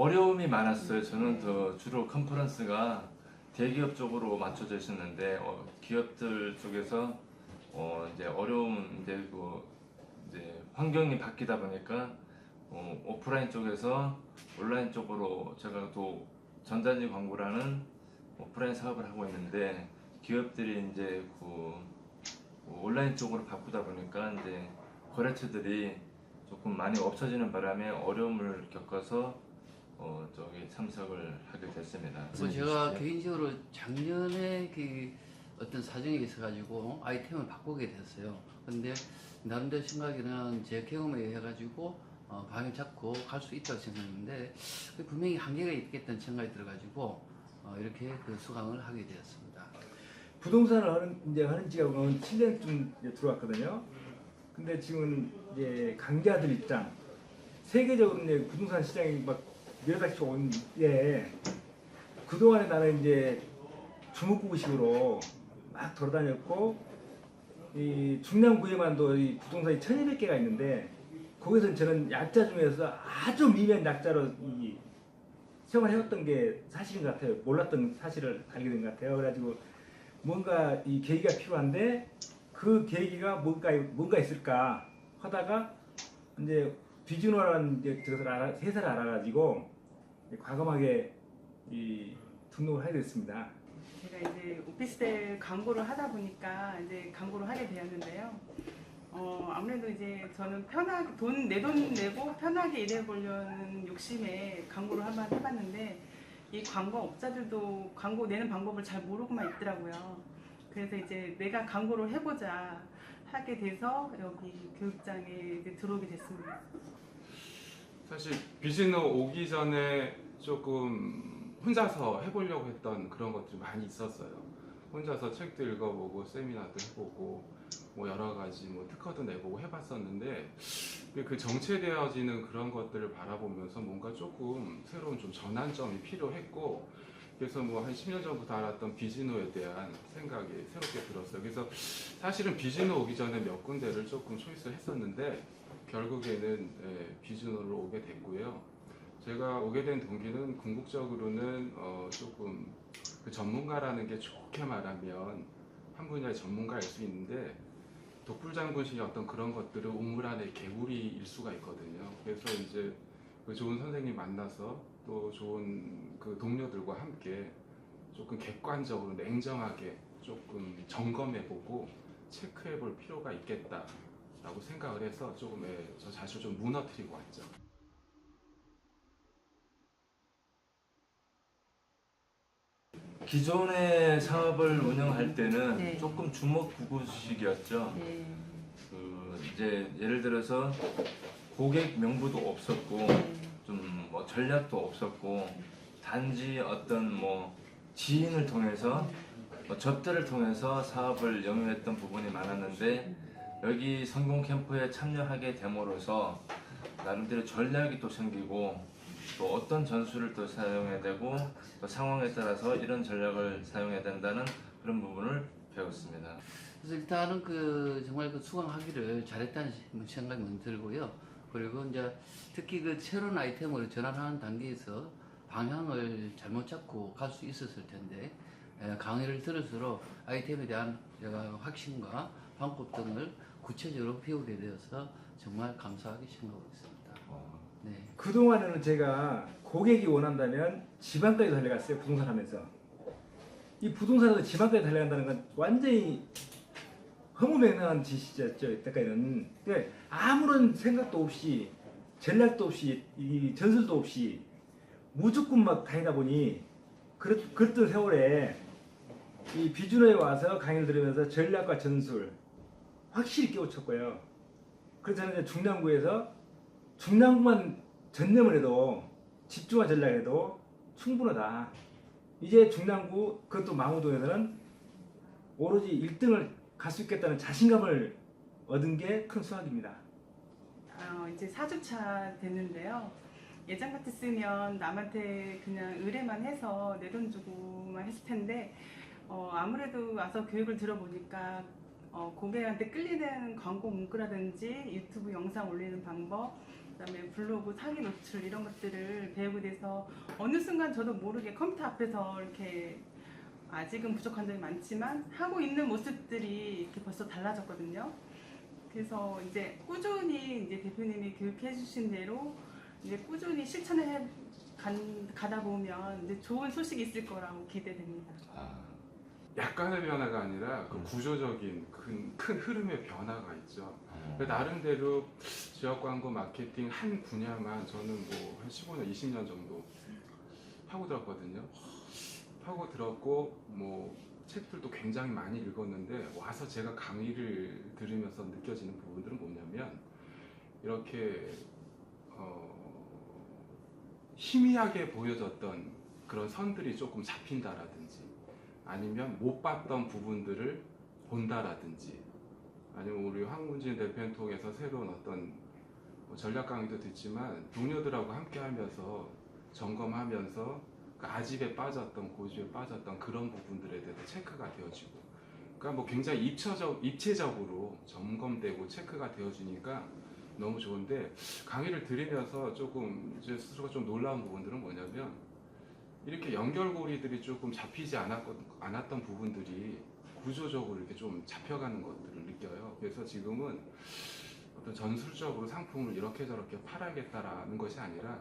어려움이 많았어요. 저는 더 주로 컨퍼런스가 대기업 쪽으로 맞춰져 있었는데 기업들 쪽에서 이제 어려움 이제 환경이 바뀌다 보니까 오프라인 쪽에서 온라인 쪽으로 제가 또 전단지 광고라는 오프라인 사업을 하고 있는데 기업들이 이제 그 온라인 쪽으로 바꾸다 보니까 이제 거래처들이 조금 많이 없어지는 바람에 어려움을 겪어서 저기 참석을 하게 됐습니다. 제가 개인적으로 작년에 그 어떤 사정이 있어가지고 아이템을 바꾸게 됐어요. 근데 나름대로 생각에는 제 경험에 의해 가지고 방향 잡고 갈 수 있다고 생각했는데 분명히 한계가 있겠다는 생각이 들어가지고 이렇게 그 수강을 하게 되었습니다. 부동산을 하는 지가 7년쯤 들어왔거든요. 근데 지금 이제 강자들 입장, 세계적으로 이제 부동산 시장이 막 밀어닥치고 오는데 그동안에 나는 이제 주먹구구식으로 막 돌아다녔고 이 중남구에만도 이 부동산이 1200개가 있는데 거기서 저는 약자 중에서 아주 미미한 약자로 이 생활해왔던 게 사실인 것 같아요. 몰랐던 사실을 알게 된 것 같아요. 그래가지고 뭔가 이 계기가 필요한데 그 계기가 뭔가 있을까 하다가 이제 비즈노라는 이제 회사를 알아가지고 과감하게 이 등록을 하게 됐습니다. 제가 이제 오피스텔 광고를 하다 보니까 이제 광고를 하게 되었는데요. 아무래도 이제 저는 편하게 내 돈 내고 편하게 일해보려는 욕심에 광고를 한번 해봤는데 이 광고업자들도 광고 내는 방법을 잘 모르고만 있더라고요. 그래서 이제 내가 광고를 해보자 하게 돼서 여기 교육장에 이제 들어오게 됐습니다. 사실 비즈노 오기 전에 조금 혼자서 해보려고 했던 그런 것들이 많이 있었어요. 혼자서 책도 읽어보고 세미나도 해보고 뭐 여러 가지 뭐 특허도 내보고 해봤었는데 그 정체되어지는 그런 것들을 바라보면서 뭔가 조금 새로운 좀 전환점이 필요했고 그래서 뭐 한 10년 전부터 알았던 비즈노에 대한 생각이 새롭게 들었어요. 그래서 사실은 비즈노 오기 전에 몇 군데를 조금 초이스를 했었는데 결국에는 비즈노로 오게 됐고요. 제가 오게 된 동기는 궁극적으로는 조금 그 전문가라는 게 좋게 말하면 한 분야의 전문가일 수 있는데 독불장군식의 어떤 그런 것들은 우물 안의 개구리일 수가 있거든요. 그래서 이제 그 좋은 선생님 만나서 또 좋은 그 동료들과 함께 조금 객관적으로 냉정하게 조금 점검해보고 체크해볼 필요가 있겠다라고 생각을 해서 조금 저 자신을 좀 무너뜨리고 왔죠. 기존의 사업을 운영할 때는 네. 조금 주먹구구식이었죠. 네. 이제 예를 들어서 고객 명부도 없었고 좀 뭐 전략도 없었고 단지 어떤 뭐 지인을 통해서 접대를 통해서 사업을 영위했던 부분이 많았는데 여기 성공 캠프에 참여하게 됨으로써 나름대로 전략이 또 생기고 또 어떤 전술을 또 사용해야 되고 또 상황에 따라서 이런 전략을 사용해야 된다는 그런 부분을 배웠습니다. 그래서 일단은 그 정말 그 수강하기를 잘했다는 생각이 먼저 들고요. 그리고 이제 특히 그 새로운 아이템으로 전환하는 단계에서 방향을 잘못 잡고 갈 수 있었을 텐데 강의를 들을수록 아이템에 대한 제가 확신과 방법 등을 구체적으로 배우게 되어서 정말 감사하게 생각하고 있습니다. 네. 그동안에는 제가 고객이 원한다면 지방까지 달려갔어요. 부동산 하면서. 이 부동산에서 지방까지 달려간다는 건 완전히 허무맹랑한 짓이었죠. 이때까지는. 근데 아무런 생각도 없이 전략도 없이 이 전술도 없이 무조건 막 다니다 보니 그랬던 세월에 이 비준호에 와서 강의를 들으면서 전략과 전술 확실히 깨우쳤고요. 그래서 저는 이제 중남구에서 중남구만 전념을 해도 집중화 전략을 해도 충분하다. 이제 중남구 그것도 망우동에서는 오로지 1등을 갈 수 있겠다는 자신감을 얻은 게 큰 수확입니다. 이제 4주차 됐는데요. 예전 같았으면 남한테 그냥 의뢰만 해서 내 돈 주고만 했을 텐데 아무래도 와서 교육을 들어보니까 고객한테 끌리는 광고 문구라든지 유튜브 영상 올리는 방법, 그다음에 블로그 상위 노출 이런 것들을 배우게 돼서 어느 순간 저도 모르게 컴퓨터 앞에서 이렇게 아직은 부족한 점이 많지만 하고 있는 모습들이 이렇게 벌써 달라졌거든요. 그래서 이제 꾸준히 이제 대표님이 교육해 주신 대로 이제 꾸준히 실천을 가다 보면 이제 좋은 소식이 있을 거라고 기대됩니다. 약간의 변화가 아니라 그 구조적인 큰 흐름의 변화가 있죠. 나름대로 지역 광고 마케팅 한 분야만 저는 뭐 한 15년, 20년 정도 하고 들었거든요. 하고 들었고 뭐 책들도 굉장히 많이 읽었는데 와서 제가 강의를 들으면서 느껴지는 부분들은 뭐냐면 이렇게 희미하게 보여졌던 그런 선들이 조금 잡힌다라든지 아니면 못 봤던 부분들을 본다라든지 아니면 우리 황문진 대표님 통해서 새로운 어떤 뭐 전략 강의도 듣지만 동료들하고 함께 하면서 점검하면서 그 아집에 빠졌던 고집에 빠졌던 그런 부분들에 대해서 체크가 되어지고 그러니까 뭐 굉장히 입체적으로 점검되고 체크가 되어지니까 너무 좋은데 강의를 들으면서 조금 이제 스스로가 좀 놀라운 부분들은 뭐냐면 이렇게 연결고리들이 조금 잡히지 않았던 부분들이 구조적으로 이렇게 좀 잡혀가는 것들을 느껴요. 그래서 지금은 어떤 전술적으로 상품을 이렇게 저렇게 팔아야겠다라는 것이 아니라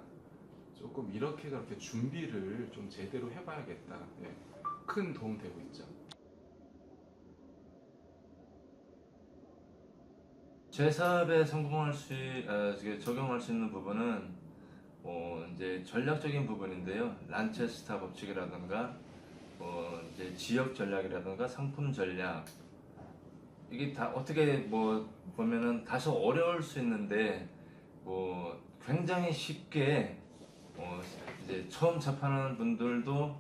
조금 이렇게 저렇게 준비를 좀 제대로 해봐야겠다. 예. 큰 도움 되고 있죠. 제 사업에 적용할 수 있는 부분은 이제 전략적인 부분인데요. 란체스타 법칙이라든가 이제 지역 전략이라든가 상품 전략 이게 다 어떻게 뭐 보면은 다소 어려울 수 있는데 뭐 굉장히 쉽게 이제 처음 접하는 분들도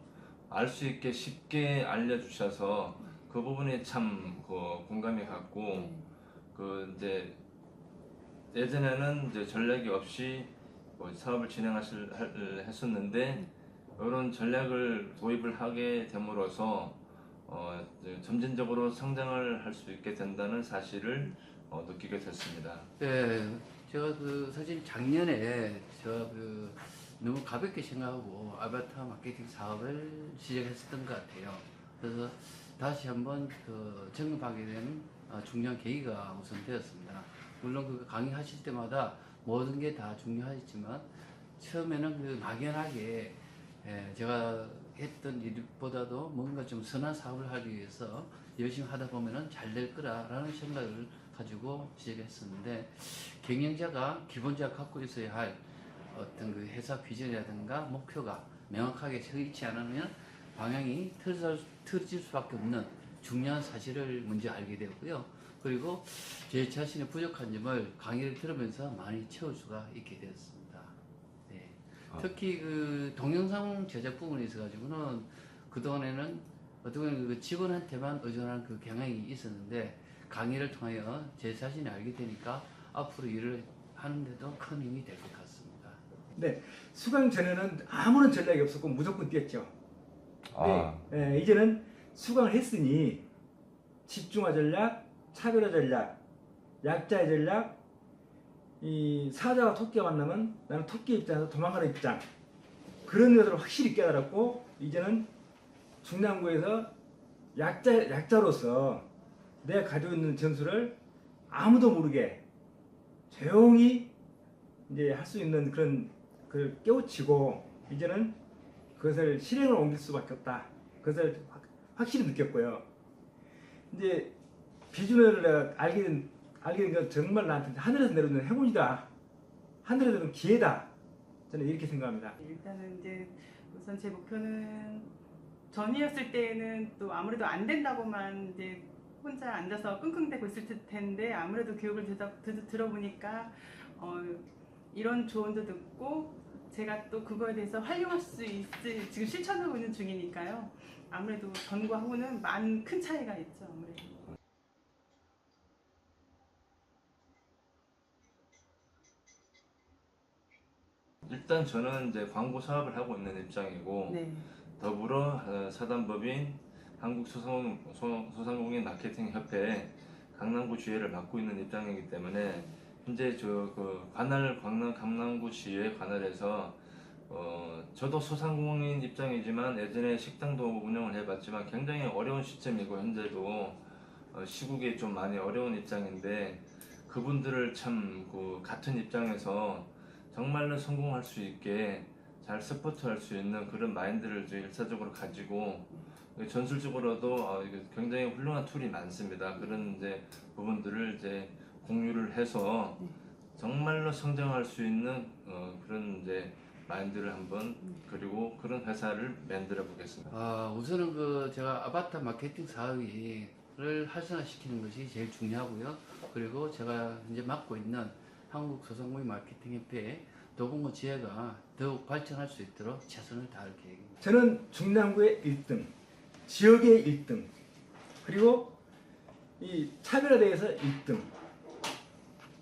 알 수 있게 쉽게 알려주셔서 그 부분이 참 공감이 갔고 이제 예전에는 이제 전략이 없이 사업을 했었는데 이런 전략을 도입을 하게 됨으로써 이제 점진적으로 성장을 할 수 있게 된다는 사실을 느끼게 됐습니다. 네, 제가 사실 작년에 제가 너무 가볍게 생각하고 아바타 마케팅 사업을 시작했었던 것 같아요. 그래서 다시 한번 점검하게 된 중요한 계기가 우선 되었습니다. 물론 강의하실 때마다 모든 게 다 중요하지만 처음에는 막연하게 제가 했던 일보다도 뭔가 좀 선한 사업을 하기 위해서 열심히 하다 보면은 잘 될 거라라는 생각을 가지고 시작했었는데 경영자가 기본적으로 갖고 있어야 할 어떤 회사 비전이라든가 목표가 명확하게 서 있지 않으면 방향이 틀어질 수밖에 없는 중요한 사실을 먼저 알게 되었고요. 그리고 제 자신의 부족한 점을 강의를 들으면서 많이 채울 수가 있게 되었습니다. 네. 특히 동영상 제작 부분에 있어가지고는 그동안에는 어떻게 보면 직원한테만 의존하는 경향이 있었는데 강의를 통하여 제 자신이 알게 되니까 앞으로 일을 하는데도 큰 힘이 될 것 같습니다. 네, 수강 전에는 아무런 전략이 없었고 무조건 뛰었죠. 네, 이제는 수강을 했으니 집중화 전략, 차별화 전략, 약자의 전략, 이 사자와 토끼가 만나면 나는 토끼 입장에서 도망가는 입장 그런 것들을 확실히 깨달았고 이제는 중랑구에서 약자로서 내가 가지고 있는 전술을 아무도 모르게 조용히 이제 할 수 있는 그런 그 깨우치고 이제는 그것을 실행을 옮길 수밖에 없다. 그것을 확실히 느꼈고요. 이제 비준을 내가 알게 된 건 정말 나한테 하늘에서 내려오는 행운이다. 하늘에서 내려오는 기회다. 저는 이렇게 생각합니다. 일단은 이제 우선 제 목표는 전이었을 때는 또 아무래도 안 된다고만 이제 혼자 앉아서 끙끙대고 있을 텐데 아무래도 교육을 들어보니까 이런 조언도 듣고 제가 또 그거에 대해서 활용할 수 있을 지금 실천하고 있는 중이니까요. 아무래도 전과 후는 많은 큰 차이가 있죠. 아무래도. 일단 저는 이제 광고 사업을 하고 있는 입장이고 네. 더불어 사단법인 한국소상공인 마케팅 협회 강남구 주회를 맡고 있는 입장이기 때문에 현재 그 강남구 시의 관할에서 저도 소상공인 입장이지만 예전에 식당도 운영을 해봤지만 굉장히 어려운 시점이고 현재도 시국이 좀 많이 어려운 입장인데 그분들을 참 그 같은 입장에서 정말로 성공할 수 있게 잘 서포트할 수 있는 그런 마인드를 이제 일차적으로 가지고 전술적으로도 이게 굉장히 훌륭한 툴이 많습니다. 그런 이제 부분들을 이제 공유를 해서 정말로 성장할 수 있는 그런 이제 마인드를 한번 그리고 그런 회사를 만들어 보겠습니다. 우선은 그 제가 아바타 마케팅 사업을 활성화시키는 것이 제일 중요하고요. 그리고 제가 이제 맡고 있는 한국 소상공인 마케팅 협회 도봉구 지회가 더욱 발전할 수 있도록 최선을 다할 계획입니다. 저는 중남구의 1등, 지역의 1등, 그리고 이 차별화대에서 1등.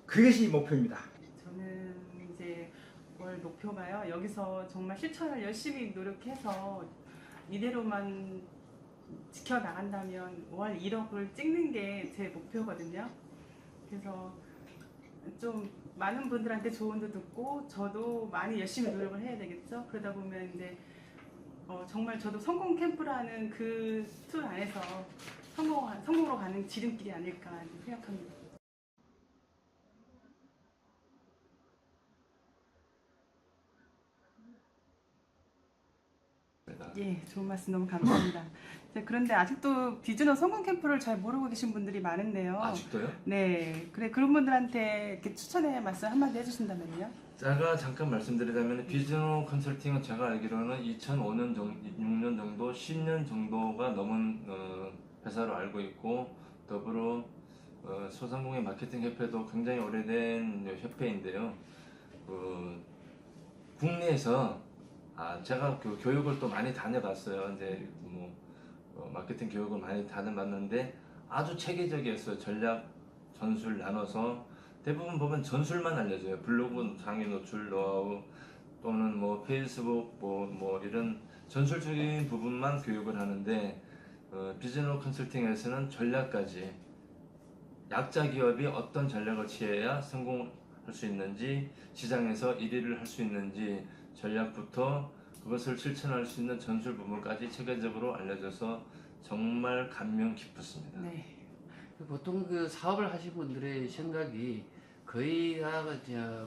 그것이 목표입니다. 저는 이제 월 목표가요. 여기서 정말 실천을 열심히 노력해서 이대로만 지켜나간다면 월 1억을 찍는 게 제 목표거든요. 그래서 좀 많은 분들한테 조언도 듣고 저도 많이 열심히 노력을 해야 되겠죠. 그러다 보면 이제 정말 저도 성공 캠프라는 그 툴 안에서 성공으로 가는 지름길이 아닐까 생각합니다. 예, 좋은 말씀 너무 감사합니다. 그런데 아직도 비즈너 성공 캠프를 잘 모르고 계신 분들이 많은데요. 아직도요? 네, 그래 그런 분들한테 이렇게 추천의 말씀 한마디 해주신다면요. 제가 잠깐 말씀드리자면 비즈노 컨설팅은 제가 알기로는 2005년 6년 정도, 10년 정도가 넘은 회사로 알고 있고 더불어 소상공인 마케팅 협회도 굉장히 오래된 협회인데요. 국내에서 제가 그 교육을 또 많이 다녀봤어요. 이제 뭐 마케팅 교육을 많이 다녀봤는데 아주 체계적이었어요. 전략, 전술 나눠서 대부분 보면 전술만 알려줘요. 블로그 장애 노출 노하우 또는 뭐 페이스북 뭐 이런 전술적인 부분만 교육을 하는데 비즈니스 컨설팅에서는 전략까지 약자 기업이 어떤 전략을 취해야 성공할 수 있는지 시장에서 1위를 할 수 있는지 전략부터 그것을 실천할 수 있는 전술 부분까지 체계적으로 알려줘서 정말 감명 깊었습니다. 네. 보통 그 사업을 하신 분들의 생각이 거의 다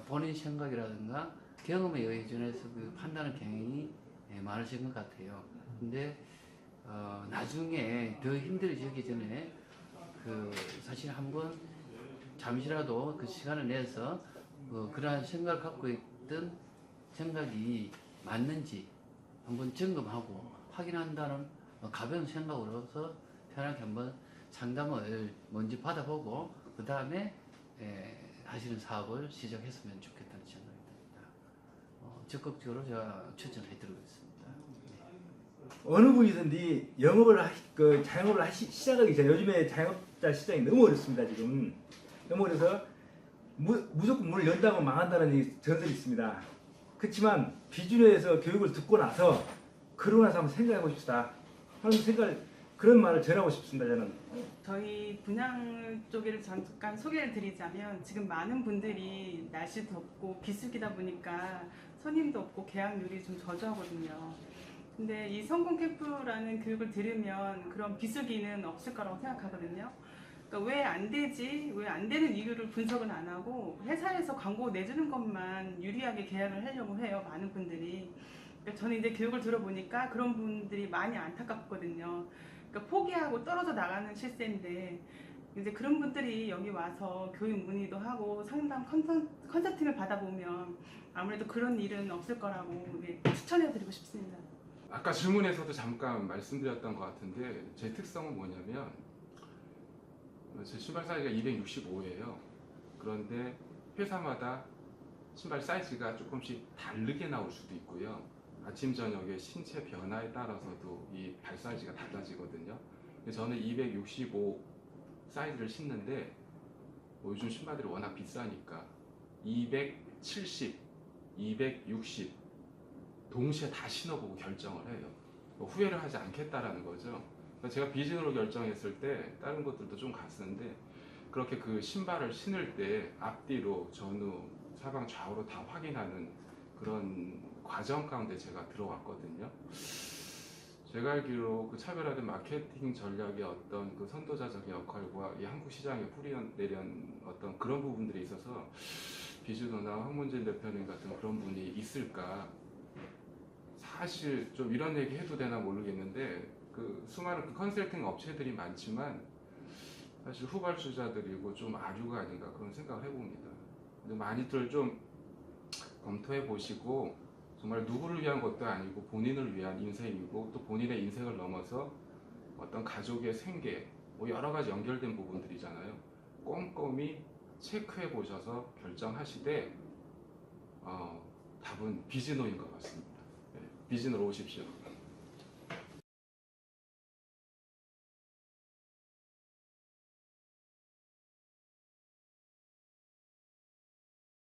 본인 생각이라든가 경험에 의존해서 그 판단하는 경향이 많으신 것 같아요. 근데 나중에 더 힘들어지기 전에 사실 한번 잠시라도 그 시간을 내서 그러한 생각을 갖고 있던 생각이 맞는지 한번 점검하고 확인한다는 가벼운 생각으로서 편하게 한번 상담을 먼저 받아보고 그 다음에 하시는 사업을 시작했으면 좋겠다는 생각이 듭니다. 적극적으로 제가 추천해드리고 있습니다. 어느 분이든지 자영업을 시작하기 전에 요즘에 자영업자 시장이 너무 어렵습니다. 지금 너무 어려서 무조건 문을 연다고 망한다는 전설이 있습니다. 그렇지만 비준호에서 교육을 듣고 나서 그러고 나서 한번 생각해 보십시다 하는 그런 말을 전하고 싶습니다. 저는 저희 분양 쪽을 잠깐 소개를 드리자면 지금 많은 분들이 날씨 덥고 비수기다 보니까 손님도 없고 계약률이 좀 저조하거든요. 근데 이 성공 캠프라는 교육을 들으면 그런 비수기는 없을 거라고 생각하거든요. 그러니까 왜 안 되지? 왜 안 되는 이유를 분석은 안 하고 회사에서 광고 내주는 것만 유리하게 계약을 하려고 해요. 많은 분들이. 그러니까 저는 이제 교육을 들어보니까 그런 분들이 많이 안타깝거든요. 그러니까 포기하고 떨어져 나가는 실세인데 이제 그런 분들이 여기 와서 교육 문의도 하고 상담 컨설팅을 받아보면 아무래도 그런 일은 없을 거라고 추천해드리고 싶습니다. 아까 질문에서도 잠깐 말씀드렸던 것 같은데 제 특성은 뭐냐면 제 신발 사이즈가 265예요. 그런데 회사마다 신발 사이즈가 조금씩 다르게 나올 수도 있고요. 아침 저녁의 신체 변화에 따라서도 이 발 사이즈가 달라지거든요. 저는 265 사이즈를 신는데 요즘 신발들이 워낙 비싸니까 270, 260 동시에 다 신어보고 결정을 해요. 후회를 하지 않겠다라는 거죠. 제가 비즈니스로 결정했을 때 다른 것들도 좀 갔었는데 그렇게 그 신발을 신을 때 앞뒤로 전후 사방 좌우로 다 확인하는 그런 과정 가운데 제가 들어왔거든요. 제가 알기로 그 차별화된 마케팅 전략의 어떤 그 선도자적인 역할과 이 한국 시장에 뿌리내린 어떤 그런 부분들이 있어서 비준호나 황문진 대표님 같은 그런 분이 있을까? 사실 좀 이런 얘기 해도 되나 모르겠는데 그 수많은 그 컨설팅 업체들이 많지만 사실 후발주자들이고 좀 아류가 아닌가 그런 생각을 해봅니다. 근데 많이들 좀 검토해 보시고 정말 누구를 위한 것도 아니고 본인을 위한 인생이고 또 본인의 인생을 넘어서 어떤 가족의 생계 뭐 여러 가지 연결된 부분들이잖아요. 꼼꼼히 체크해 보셔서 결정하시되 답은 비즈노인 것 같습니다. 네, 비즈노로 오십시오.